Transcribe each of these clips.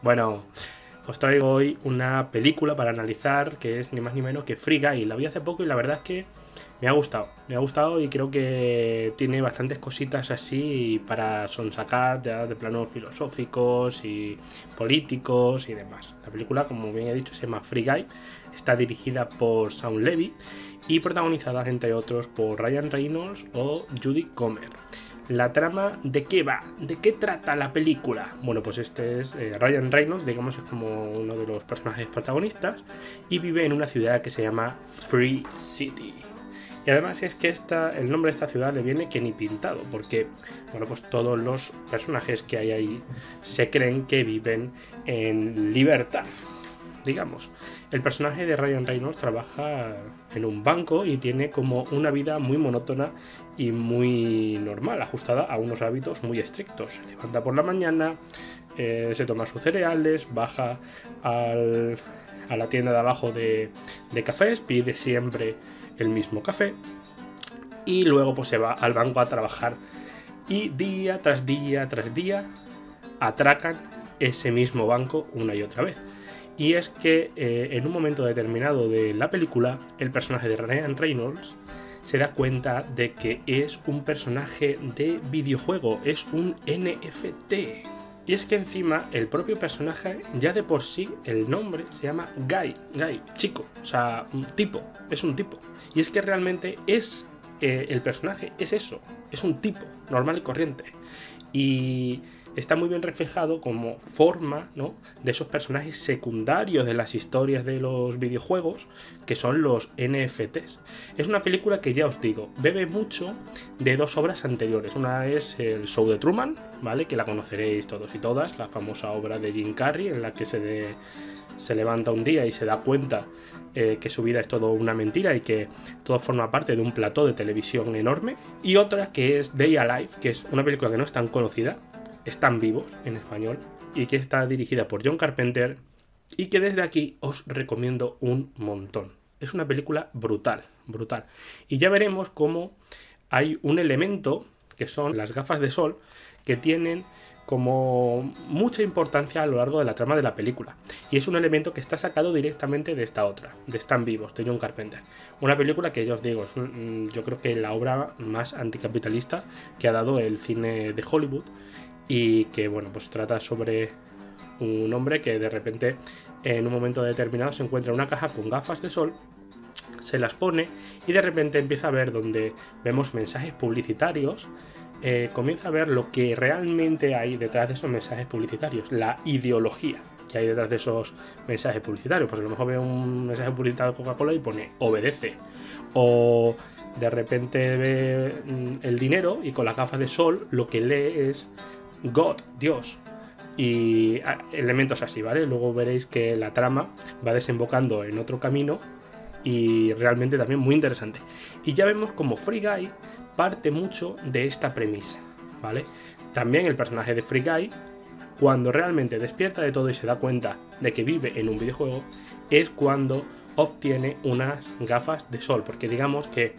Bueno, os traigo hoy una película para analizar que es ni más ni menos que Free Guy. La vi hace poco y la verdad es que me ha gustado y creo que tiene bastantes cositas así para sonsacar ya de planos filosóficos y políticos y demás. La película, como bien he dicho, se llama Free Guy, está dirigida por Shawn Levy y protagonizada entre otros por Ryan Reynolds o Judy Comer. La trama, ¿de qué va? ¿De qué trata la película? Bueno, pues este es Ryan Reynolds, digamos, es como uno de los personajes protagonistas y vive en una ciudad que se llama Free City. Y además es que el nombre de esta ciudad le viene que ni pintado, porque bueno, pues todos los personajes que hay ahí se creen que viven en libertad. Digamos, el personaje de Ryan Reynolds trabaja en un banco y tiene como una vida muy monótona y muy normal, ajustada a unos hábitos muy estrictos. Se levanta por la mañana, se toma sus cereales, baja a la tienda de abajo de cafés, pide siempre el mismo café y luego pues se va al banco a trabajar y día tras día tras día atracan ese mismo banco una y otra vez. Y es que en un momento determinado de la película, el personaje de Ryan Reynolds se da cuenta de que es un personaje de videojuego, es un NFT. Y es que encima el propio personaje, ya de por sí, el nombre se llama Guy, chico, o sea, un tipo, es un tipo. Y es que realmente es el personaje, es eso, es un tipo normal y corriente. Y está muy bien reflejado como forma, ¿no?, de esos personajes secundarios de las historias de los videojuegos, que son los NFTs. Es una película que, ya os digo, bebe mucho de dos obras anteriores. Una es el Show de Truman, ¿vale?, que la conoceréis todos y todas, la famosa obra de Jim Carrey, en la que se levanta un día y se da cuenta que su vida es todo una mentira y que todo forma parte de un plató de televisión enorme. Y otra que es Day Alive, que es una película que no es tan conocida, Están vivos en español, y que está dirigida por John Carpenter y que desde aquí os recomiendo un montón. Es una película brutal, brutal. Y ya veremos cómo hay un elemento que son las gafas de sol que tienen como mucha importancia a lo largo de la trama de la película. Y es un elemento que está sacado directamente de esta otra, de Están vivos, de John Carpenter. Una película que, ya os digo, es yo creo que la obra más anticapitalista que ha dado el cine de Hollywood, y que, bueno, pues trata sobre un hombre que de repente en un momento determinado se encuentra una caja con gafas de sol, se las pone y de repente empieza a ver, donde vemos mensajes publicitarios, comienza a ver lo que realmente hay detrás de esos mensajes publicitarios, la ideología que hay detrás de esos mensajes publicitarios. Pues a lo mejor ve un mensaje publicitario de Coca-Cola y pone obedece, o de repente ve el dinero y con las gafas de sol lo que lee es God, Dios, y elementos así, ¿vale? Luego veréis que la trama va desembocando en otro camino y realmente también muy interesante. Y ya vemos como Free Guy parte mucho de esta premisa, ¿vale? También el personaje de Free Guy, cuando realmente despierta de todo y se da cuenta de que vive en un videojuego, es cuando obtiene unas gafas de sol, porque digamos que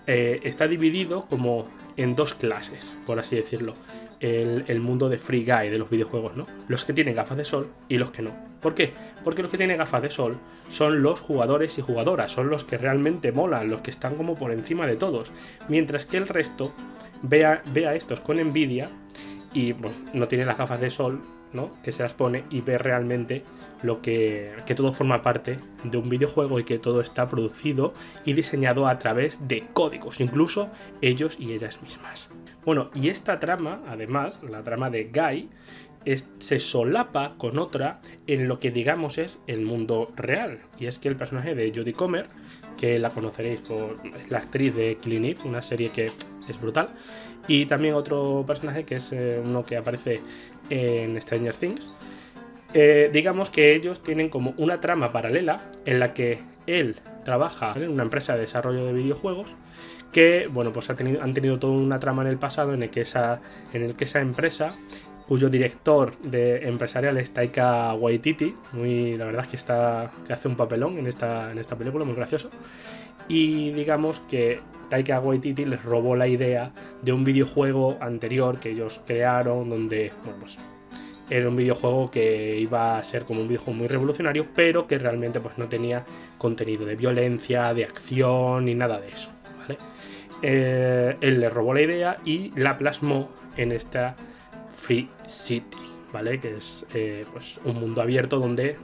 está dividido como en dos clases, por así decirlo, el mundo de Free Guy de los videojuegos, ¿no? Los que tienen gafas de sol y los que no. ¿Por qué? Porque los que tienen gafas de sol son los jugadores y jugadoras, son los que realmente molan, los que están como por encima de todos, mientras que el resto ve a estos con envidia y pues no tiene las gafas de sol, ¿no?, que se las pone, y ve realmente lo que todo forma parte de un videojuego y que todo está producido y diseñado a través de códigos, incluso ellos y ellas mismas. Bueno, y esta trama, además, la trama de Guy, se solapa con otra en lo que digamos es el mundo real, y es que el personaje de Jodie Comer, que la conoceréis por la actriz de Killing Eve, una serie que es brutal, y también otro personaje que es uno que aparece en Stranger Things. Digamos que ellos tienen como una trama paralela en la que él trabaja en una empresa de desarrollo de videojuegos que, bueno, pues han tenido toda una trama en el pasado en el que esa empresa, cuyo director empresarial es Taika Waititi, la verdad es que hace un papelón en esta película, muy gracioso, y digamos que Taika Waititi les robó la idea de un videojuego anterior que ellos crearon, donde, bueno, pues era un videojuego que iba a ser como un videojuego muy revolucionario, pero que realmente pues no tenía contenido de violencia, de acción ni nada de eso, ¿vale? Él le robó la idea y la plasmó en esta Free City, ¿vale? Que es pues un mundo abierto donde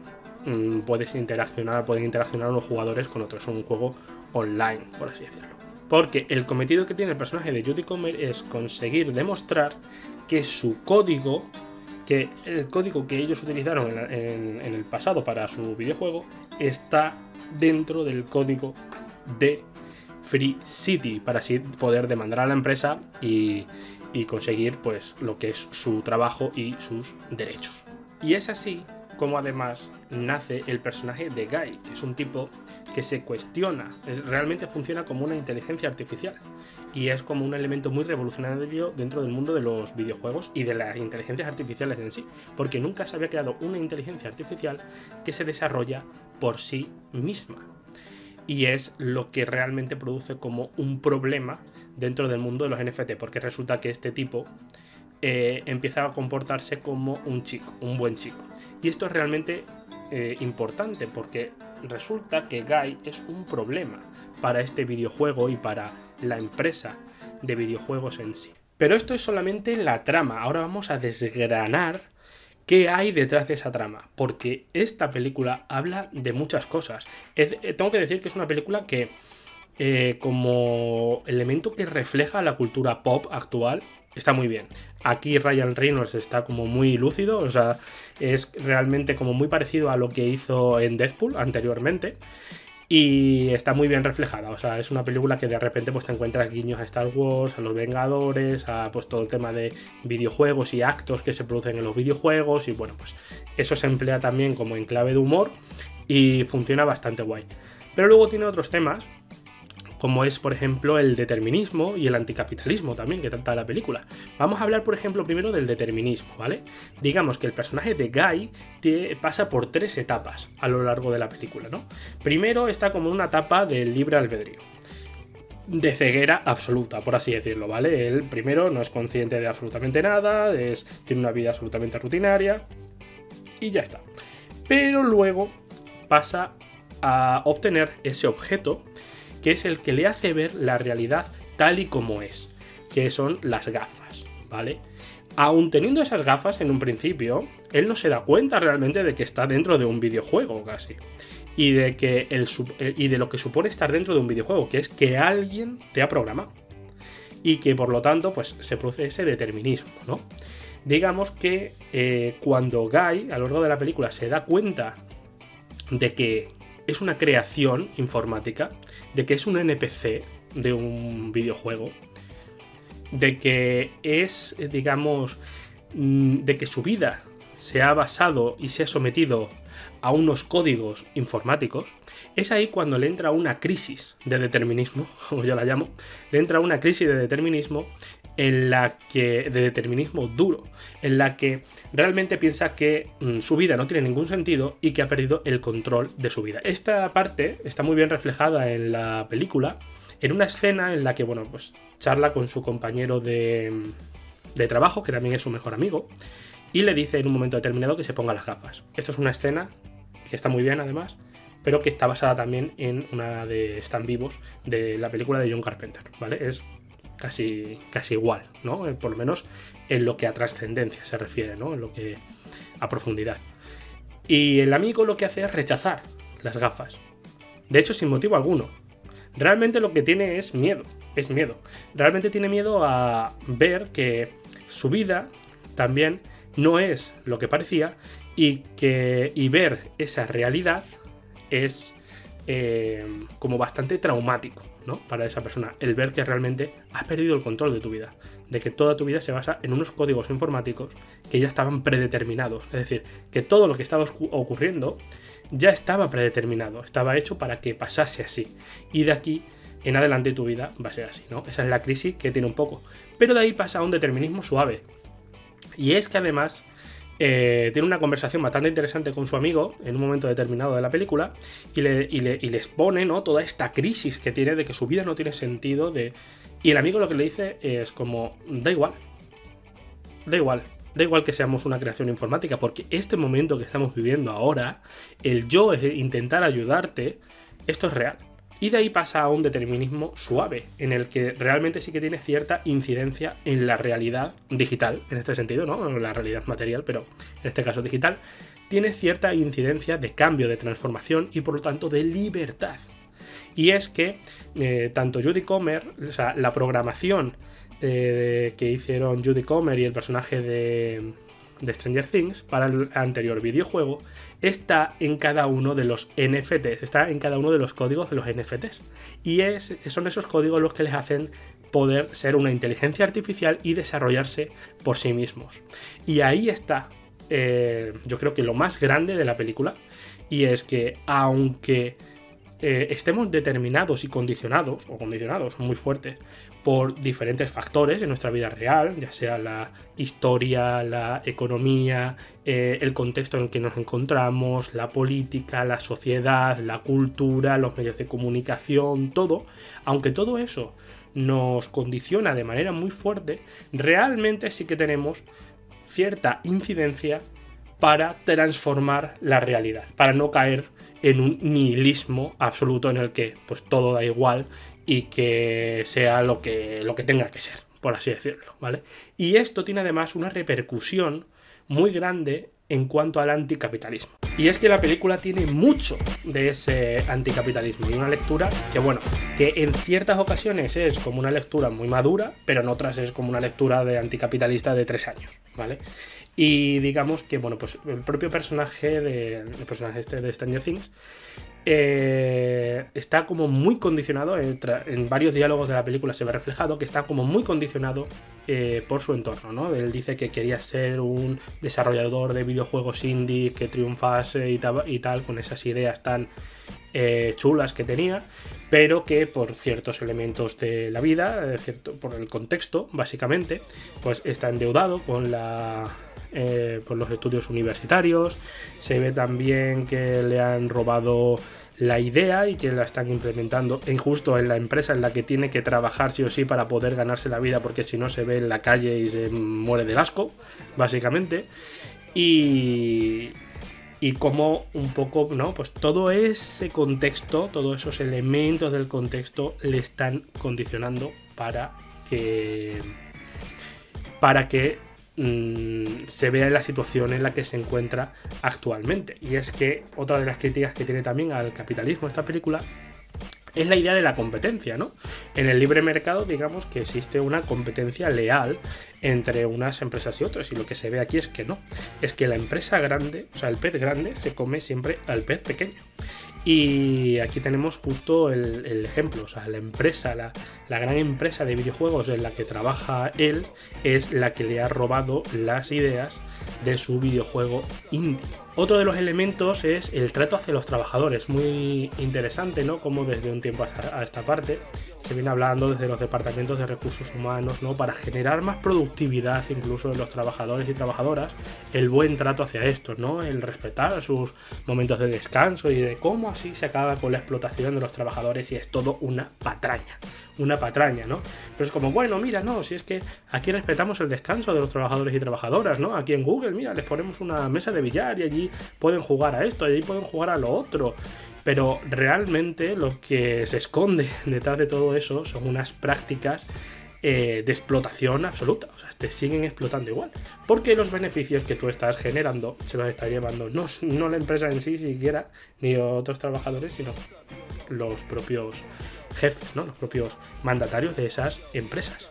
pueden interaccionar unos jugadores con otros. Es un juego online, por así decirlo. Porque el cometido que tiene el personaje de Jodie Comer es conseguir demostrar que su código, que el código que ellos utilizaron en el pasado para su videojuego, está dentro del código de Free City, para así poder demandar a la empresa y conseguir pues lo que es su trabajo y sus derechos. Y es así como además nace el personaje de Guy, que es un tipo que se cuestiona, realmente funciona como una inteligencia artificial y es como un elemento muy revolucionario dentro del mundo de los videojuegos y de las inteligencias artificiales en sí, porque nunca se había creado una inteligencia artificial que se desarrolla por sí misma. Y es lo que realmente produce como un problema dentro del mundo de los NFT, porque resulta que este tipo empieza a comportarse como un chico, un buen chico. Y esto es realmente importante, porque resulta que Guy es un problema para este videojuego y para la empresa de videojuegos en sí. Pero esto es solamente la trama. Ahora vamos a desgranar qué hay detrás de esa trama, porque esta película habla de muchas cosas. Tengo que decir que es una película que como elemento que refleja la cultura pop actual está muy bien. Aquí Ryan Reynolds está como muy lúcido, o sea, es realmente como muy parecido a lo que hizo en Deadpool anteriormente. Y está muy bien reflejada, o sea, es una película que de repente pues te encuentras guiños a Star Wars, a los Vengadores, a pues todo el tema de videojuegos y actos que se producen en los videojuegos, y bueno, pues eso se emplea también como en clave de humor y funciona bastante guay. Pero luego tiene otros temas, como es por ejemplo el determinismo y el anticapitalismo también, que trata la película. Vamos a hablar por ejemplo primero del determinismo, ¿vale? Digamos que el personaje de Guy pasa por 3 etapas a lo largo de la película, ¿no? Primero está como una etapa del libre albedrío, de ceguera absoluta, por así decirlo, ¿vale? Él primero no es consciente de absolutamente nada, tiene una vida absolutamente rutinaria y ya está. Pero luego pasa a obtener ese objeto que es el que le hace ver la realidad tal y como es, que son las gafas, ¿vale? Aun teniendo esas gafas en un principio, él no se da cuenta realmente de que está dentro de un videojuego casi, y de lo que supone estar dentro de un videojuego, que es que alguien te ha programado, y que por lo tanto pues se produce ese determinismo, ¿no? Digamos que cuando Guy a lo largo de la película se da cuenta de que es una creación informática, de que es un NPC de un videojuego, de que es, digamos, de que su vida se ha basado y se ha sometido a unos códigos informáticos, es ahí cuando le entra una crisis de determinismo, como yo la llamo, le entra una crisis de determinismo de determinismo duro, en la que realmente piensa que su vida no tiene ningún sentido y que ha perdido el control de su vida. Esta parte está muy bien reflejada en la película, en una escena en la que, bueno, pues charla con su compañero de trabajo, que también es su mejor amigo, y le dice en un momento determinado que se ponga las gafas. Esto es una escena que está muy bien además, pero que está basada también en una de Están vivos de la película de John Carpenter, ¿vale? Es casi igual, ¿no? Por lo menos en lo que a trascendencia se refiere, ¿no? En lo que a profundidad. Y el amigo lo que hace es rechazar las gafas. De hecho, sin motivo alguno. Realmente lo que tiene es miedo. Realmente tiene miedo a ver que su vida también no es lo que parecía y ver esa realidad es como bastante traumático, ¿no? Para esa persona, el ver que realmente has perdido el control de tu vida, de que toda tu vida se basa en unos códigos informáticos que ya estaban predeterminados, es decir, que todo lo que estaba ocurriendo ya estaba predeterminado, estaba hecho para que pasase así, y de aquí en adelante tu vida va a ser así, ¿no? Esa es la crisis que tiene un poco, pero de ahí pasa a un determinismo suave, y es que además tiene una conversación bastante interesante con su amigo en un momento determinado de la película y le expone, ¿no? Toda esta crisis que tiene de que su vida no tiene sentido, y el amigo lo que le dice es como, da igual, Da igual que seamos una creación informática, porque este momento que estamos viviendo ahora, el yo es intentar ayudarte, esto es real. Y de ahí pasa a un determinismo suave, en el que realmente sí que tiene cierta incidencia en la realidad digital, en este sentido, ¿no? En la realidad material, pero en este caso digital, tiene cierta incidencia de cambio, de transformación y por lo tanto de libertad. Y es que tanto Judy Comer, o sea, la programación que hicieron Judy Comer y el personaje de Stranger Things para el anterior videojuego está en cada uno de los NFTs, está en cada uno de los códigos de los NFTs. Y son esos códigos los que les hacen poder ser una inteligencia artificial y desarrollarse por sí mismos. Y ahí está, yo creo que lo más grande de la película, y es que aunque estemos determinados y condicionados, o condicionados muy fuertes, por diferentes factores en nuestra vida real, ya sea la historia, la economía, el contexto en el que nos encontramos, la política, la sociedad, la cultura, los medios de comunicación, todo, aunque todo eso nos condiciona de manera muy fuerte, realmente sí que tenemos cierta incidencia para transformar la realidad, para no caer en un nihilismo absoluto en el que pues todo da igual y que sea lo que tenga que ser, por así decirlo, ¿vale? Y esto tiene además una repercusión muy grande en cuanto al anticapitalismo. Y es que la película tiene mucho de ese anticapitalismo y una lectura que, bueno, que en ciertas ocasiones es como una lectura muy madura, pero en otras es como una lectura de anticapitalista de 3 años, ¿vale? Y digamos que, bueno, pues el propio personaje de Stranger Things está como muy condicionado, en varios diálogos de la película se ve reflejado que está como muy condicionado por su entorno, ¿no? Él dice que quería ser un desarrollador de videojuegos indie que triunfase y tal con esas ideas tan chulas que tenía, pero que por ciertos elementos de la vida, por el contexto, básicamente, pues está endeudado con por los estudios universitarios. Se ve también que le han robado la idea y que la están implementando justo en la empresa en la que tiene que trabajar sí o sí para poder ganarse la vida, porque si no se ve en la calle y se muere del asco, básicamente. Y como un poco, ¿no? Pues todo ese contexto, todos esos elementos del contexto le están condicionando para que se vea en la situación en la que se encuentra actualmente. Y es que otra de las críticas que tiene también al capitalismo esta película es la idea de la competencia, ¿no? En el libre mercado, digamos que existe una competencia leal entre unas empresas y otras, y lo que se ve aquí es que no. Es que la empresa grande, o sea, el pez grande se come siempre al pez pequeño. Y aquí tenemos justo el ejemplo, o sea, la empresa, la gran empresa de videojuegos en la que trabaja él es la que le ha robado las ideas de su videojuego indie. Otro de los elementos es el trato hacia los trabajadores, muy interesante, ¿no? Como desde un tiempo a esta parte se viene hablando desde los departamentos de recursos humanos, ¿no? Para generar más productividad incluso en los trabajadores y trabajadoras, el buen trato hacia estos, ¿no? El respetar sus momentos de descanso y de cómo así se acaba con la explotación de los trabajadores y es todo una patraña, ¿no? Pero es como, bueno, mira, no, si es que aquí respetamos el descanso de los trabajadores y trabajadoras, ¿no? Aquí en Google, mira, les ponemos una mesa de billar y allí pueden jugar a esto, y allí pueden jugar a lo otro. Pero realmente lo que se esconde detrás de todo eso son unas prácticas de explotación absoluta. O sea, te siguen explotando igual. Porque los beneficios que tú estás generando se los está llevando no la empresa en sí siquiera, ni otros trabajadores, sino los propios jefes, ¿no? Los propios mandatarios de esas empresas.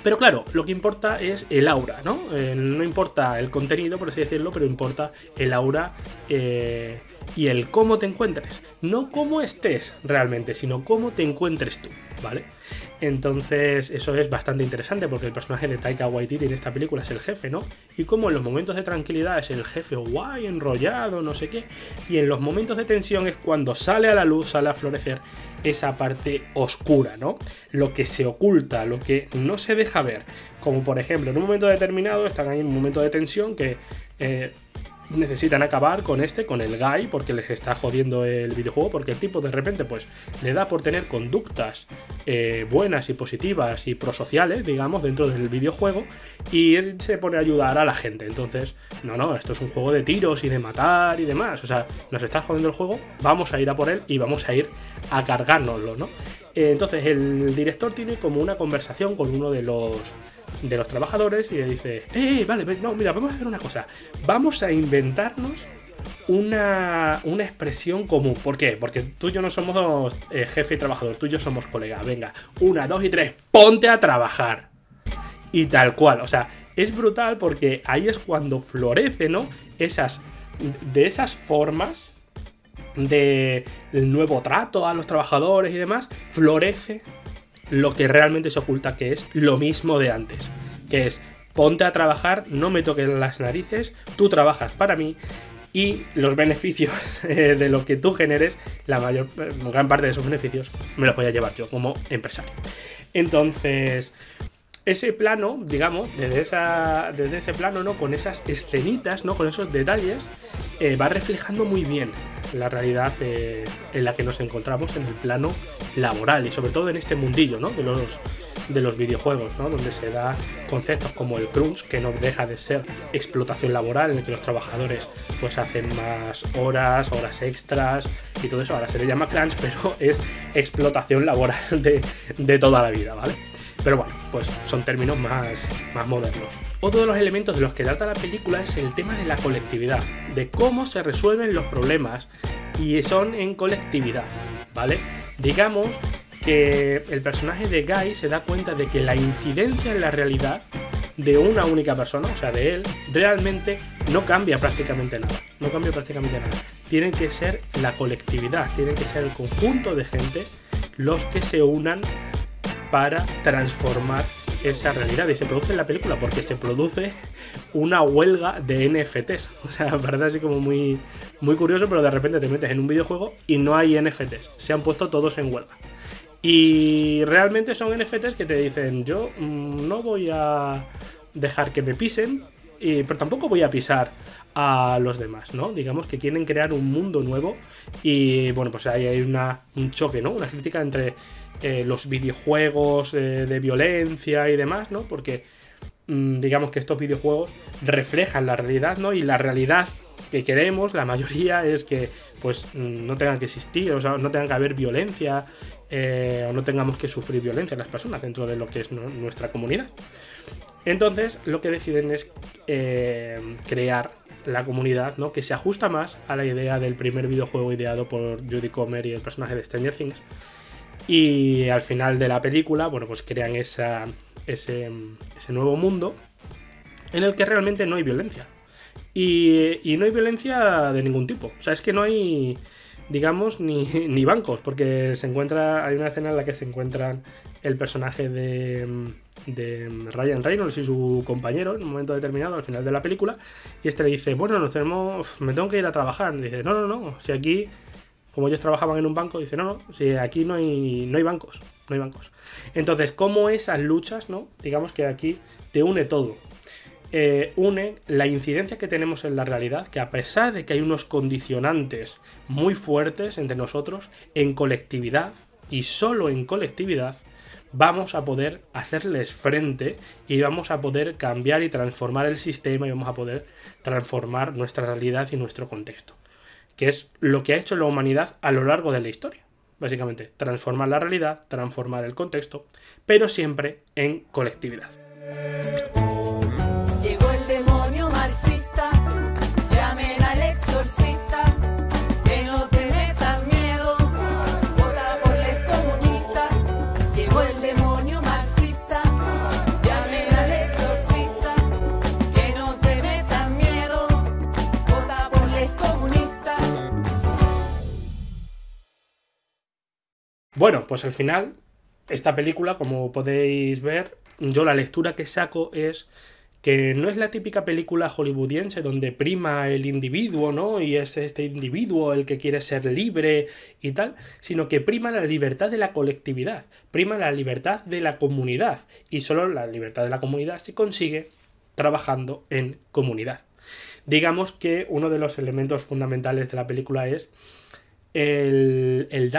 Pero claro, lo que importa es el aura, ¿no? No importa el contenido, por así decirlo, pero importa el aura y el cómo te encuentres. No cómo estés realmente, sino cómo te encuentres tú, ¿vale? Entonces eso es bastante interesante porque el personaje de Taika Waititi en esta película es el jefe, ¿no? Y como en los momentos de tranquilidad es el jefe guay, enrollado, no sé qué, y en los momentos de tensión es cuando sale a la luz, sale a florecer esa parte oscura, ¿no? Lo que se oculta, lo que no se deja ver. Como por ejemplo, en un momento determinado están ahí en un momento de tensión que necesitan acabar con el Guy, porque les está jodiendo el videojuego, porque el tipo de repente pues le da por tener conductas buenas y positivas y prosociales, digamos, dentro del videojuego, y él se pone a ayudar a la gente. Entonces, no, esto es un juego de tiros y de matar y demás, o sea, nos está jodiendo el juego, vamos a ir a por él y vamos a ir a cargárnoslo, ¿no? Entonces el director tiene como una conversación con uno de los trabajadores y le dice, vale, no, mira, vamos a hacer una cosa, vamos a inventarnos una expresión común. ¿Por qué? Porque tú y yo no somos jefe y trabajador, tú y yo somos colegas. Venga, 1, 2 y 3, ponte a trabajar. Y tal cual, o sea, es brutal porque ahí es cuando florece, ¿no? De esas formas del nuevo trato a los trabajadores y demás, florece lo que realmente se oculta, que es lo mismo de antes, que es ponte a trabajar, no me toques las narices, tú trabajas para mí y los beneficios de lo que tú generes, gran parte de esos beneficios me los voy a llevar yo como empresario. Entonces, ese plano, digamos, desde ese plano, ¿no? Con esas escenitas, ¿no? Con esos detalles, va reflejando muy bien la realidad en la que nos encontramos en el plano laboral y sobre todo en este mundillo, ¿no? de los videojuegos, ¿no? Donde se da conceptos como el crunch, que no deja de ser explotación laboral, en el que los trabajadores pues hacen más horas extras y todo eso. Ahora se le llama crunch, pero es explotación laboral de toda la vida, ¿vale? Pero bueno, pues son términos más modernos. Otro de los elementos de los que trata la película es el tema de la colectividad, de cómo se resuelven los problemas y son en colectividad, ¿vale? Digamos que el personaje de Guy se da cuenta de que la incidencia en la realidad de una única persona, o sea, de él, realmente no cambia prácticamente nada. Tiene que ser la colectividad, tiene que ser el conjunto de gente los que se unan para transformar esa realidad. Y se produce en la película porque se produce una huelga de NFTs. O sea, parece así como muy, muy curioso, pero de repente te metes en un videojuego y no hay NFTs. Se han puesto todos en huelga. Y realmente son NFTs que te dicen, yo no voy a dejar que me pisen, pero tampoco voy a pisar a los demás, ¿no? Digamos que quieren crear un mundo nuevo y bueno, pues ahí hay un choque, ¿no? Una crítica entre los videojuegos de violencia y demás, ¿no? Porque digamos que estos videojuegos reflejan la realidad, ¿no? Y la realidad que queremos, la mayoría, es que pues no tengan que existir, o sea, no tengan que haber violencia, o no tengamos que sufrir violencia las personas dentro de lo que es nuestra comunidad. Entonces lo que deciden es crear la comunidad, ¿no? Que se ajusta más a la idea del primer videojuego ideado por Jodie Comer y el personaje de Stranger Things. Y al final de la película, bueno, pues crean ese nuevo mundo en el que realmente no hay violencia. Y no hay violencia de ningún tipo. O sea, es que no hay, digamos, ni bancos, porque hay una escena en la que se encuentran el personaje de Ryan Reynolds y su compañero en un momento determinado al final de la película, y este le dice, bueno, me tengo que ir a trabajar. Y dice, no, si aquí, como ellos trabajaban en un banco, dice, no, si aquí no hay bancos. Entonces, como esas luchas, ¿no? Digamos que aquí te une todo. Une la incidencia que tenemos en la realidad, que a pesar de que hay unos condicionantes muy fuertes entre nosotros, en colectividad, y solo en colectividad, vamos a poder hacerles frente y vamos a poder cambiar y transformar el sistema y vamos a poder transformar nuestra realidad y nuestro contexto, que es lo que ha hecho la humanidad a lo largo de la historia. Básicamente, transformar la realidad, transformar el contexto, pero siempre en colectividad. Llegó el demonio marxista, llamen al exorcista, que no te metan miedo, vota por les comunistas. Llegó el demonio marxista, llamen al exorcista, que no te metan miedo, vota por les comunistas. Bueno, pues al final, esta película, como podéis ver, yo la lectura que saco es que no es la típica película hollywoodiense donde prima el individuo, ¿no? Y es este individuo el que quiere ser libre y tal, sino que prima la libertad de la colectividad, prima la libertad de la comunidad, y solo la libertad de la comunidad se consigue trabajando en comunidad. digamos que uno de los elementos fundamentales de la película es el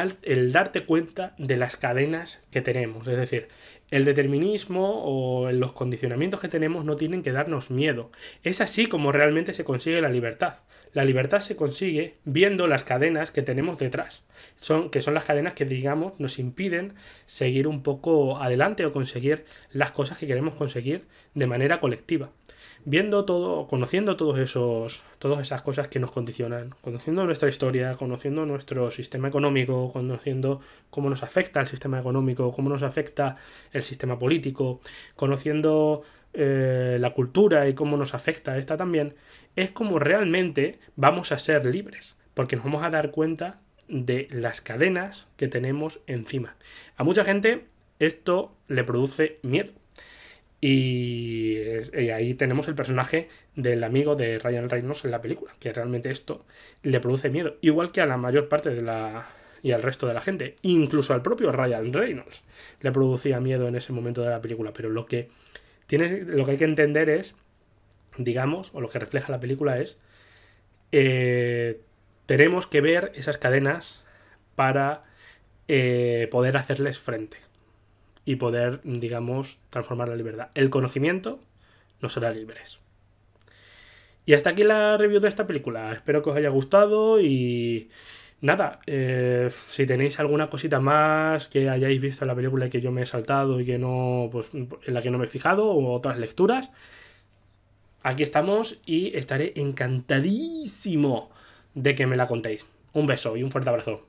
darte cuenta de las cadenas que tenemos. Es decir, el determinismo o los condicionamientos que tenemos no tienen que darnos miedo. Es así como realmente se consigue la libertad. La libertad se consigue viendo las cadenas que tenemos detrás. Que son las cadenas que, digamos, nos impiden seguir un poco adelante o conseguir las cosas que queremos conseguir de manera colectiva. Viendo todo, conociendo todas esas cosas que nos condicionan, conociendo nuestra historia, conociendo nuestro sistema económico, conociendo cómo nos afecta el sistema económico, cómo nos afecta el sistema político, conociendo la cultura y cómo nos afecta esta también, es como realmente vamos a ser libres, porque nos vamos a dar cuenta de las cadenas que tenemos encima. A mucha gente esto le produce miedo. Y ahí tenemos el personaje del amigo de Ryan Reynolds en la película, que realmente esto le produce miedo, igual que a la mayor parte y al resto de la gente, incluso al propio Ryan Reynolds le producía miedo en ese momento de la película. Pero lo que hay que entender es, digamos, o lo que refleja la película es, tenemos que ver esas cadenas para poder hacerles frente y poder, digamos, transformar la libertad. El conocimiento nos hará libres. Y hasta aquí la review de esta película. Espero que os haya gustado y nada, si tenéis alguna cosita más que hayáis visto en la película y que yo me he saltado y que no, pues, en la que no me he fijado, o otras lecturas, aquí estamos y estaré encantadísimo de que me la contéis. Un beso y un fuerte abrazo.